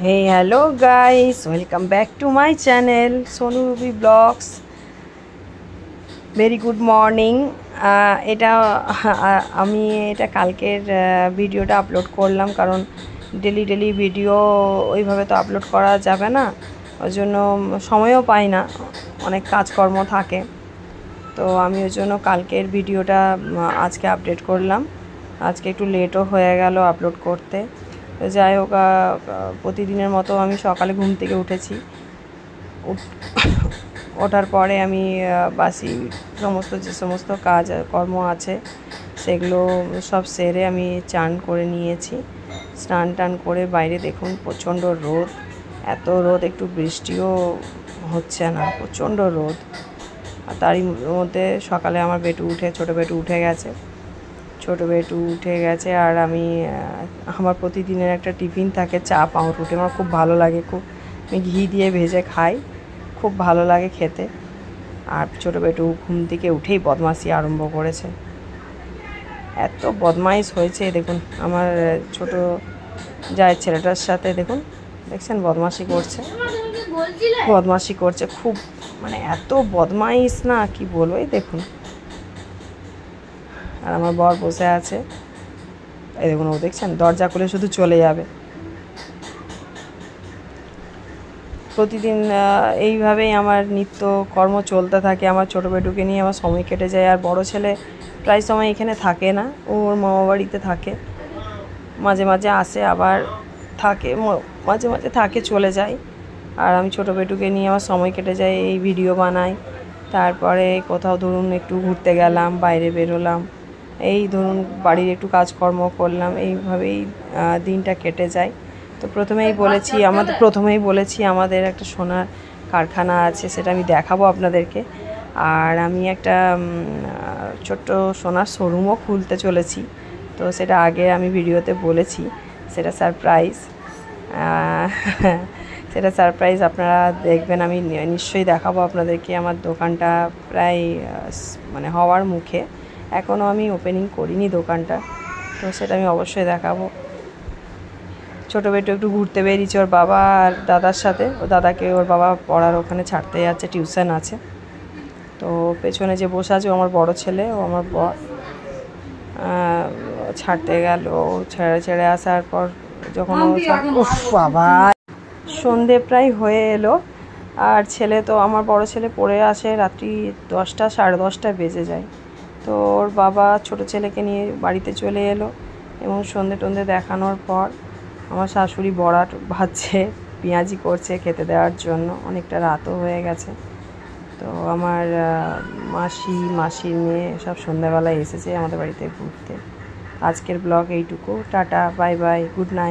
Hey, hello guys, welcome back to my channel Sonu Ruby Vlogs. Very good morning. এটা আমি এটা কালকের ভিডিওটা আপলোড করলাম, কারণ ডেলি ভিডিও ওইভাবে তো আপলোড করা যাবে না, ওই জন্য সময়ও পাই না, অনেক কাজকর্ম থাকে। তো আমি ওই জন্য কালকের ভিডিওটা আজকে আপডেট করলাম। আজকে একটু লেটও হয়ে গেল আপলোড করতে। যাই হোক, প্রতিদিনের মতো আমি সকালে ঘুম থেকে উঠেছি। ওঠার পরে আমি বাসি যে সমস্ত কাজ কর্ম আছে সেগুলো সব সেরে আমি চান করে নিয়েছি। স্নান টান করে বাইরে দেখুন প্রচণ্ড রোদ, এত রোদ, একটু বৃষ্টিও হচ্ছে না, প্রচণ্ড রোদ। আর তারই মধ্যে সকালে আমার ছোটো বেটু উঠে গেছে। আর আমি আমার প্রতিদিনের একটা টিফিন থাকে, চা পাউরুটি, আমার খুব ভালো লাগে, আমি ঘি দিয়ে ভেজে খাই, খুব ভালো লাগে খেতে। আর ছোটো বেটু ঘুম থেকে উঠেই বদমাশি আরম্ভ করেছে, এত বদমাইশ হয়েছে। দেখুন আমার ছোট জায়ের ছেলেটার সাথে দেখছেন বদমাশি করছে খুব, মানে এত বদমাইশ না কি বলবো। এই দেখুন, আর আমার বর বসে আছে, এই দেখুন, ও দেখছেন দরজা খুলে শুধু চলে যাবে। প্রতিদিন এইভাবেই আমার নিত্য কর্ম চলতে থাকে। আমার ছোটো বেটুকে নিয়ে আমার সময় কেটে যায়। আর বড় ছেলে প্রায় সময় এখানে থাকে না, ওর মামা বাড়িতে থাকে, মাঝে আসে, আবার থাকে, মাঝে থাকে, চলে যায়। আর আমি ছোটো বেটুকে নিয়ে আমার সময় কেটে যায়, এই ভিডিও বানাই, তারপরে কোথাও ধরুন একটু ঘুরতে গেলাম, বাইরে বেরোলাম, এই ধরুন বাড়ির একটু কাজকর্ম করলাম, এইভাবেই দিনটা কেটে যায়। তো প্রথমেই বলেছি আমাদের একটা সোনার কারখানা আছে, সেটা আমি দেখাবো আপনাদেরকে। আর আমি একটা ছোট্ট সোনার শোরুমও খুলতে চলেছি, তো সেটা আগে আমি ভিডিওতে বলেছি, সেটা সারপ্রাইজ আপনারা দেখবেন। আমি নিশ্চয়ই দেখাবো আপনাদেরকে। আমার দোকানটা প্রায় মানে হওয়ার মুখে, এখনও আমি ওপেনিং করিনি দোকানটা, তো সেটা আমি অবশ্যই দেখাবো। ছোটো বেটু একটু ঘুরতে বেরিয়েছে ওর বাবা আর দাদার সাথে, ও দাদাকে ওর বাবা পড়ার ওখানে ছাড়তে যাচ্ছে, টিউশন আছে। তো পেছনে যে বসে আছে আমার বড় ছেলে, ও আমার বর, ছাড়তে গেল। ছেড়ে আসার পর যখন বাবা সন্ধে প্রায় হয়ে এলো, আর আমার বড় ছেলে পড়ে আসে রাত্রি 10টা সাড়ে 10টা বেজে যায়। তো ওর বাবা ছোট ছেলেকে নিয়ে বাড়িতে চলে এলো, এবং সন্ধে দেখানোর পর আমার শাশুড়ি বড়া ভাজছে, পেঁয়াজি করছে খেতে দেওয়ার জন্য, অনেকটা রাতও হয়ে গেছে। তো আমার মাসির মেয়ে সব সন্ধ্যাবেলায় এসেছে আমাদের বাড়িতে ঘুরতে। আজকের ব্লগ এইটুকু, tata, bye bye, good night.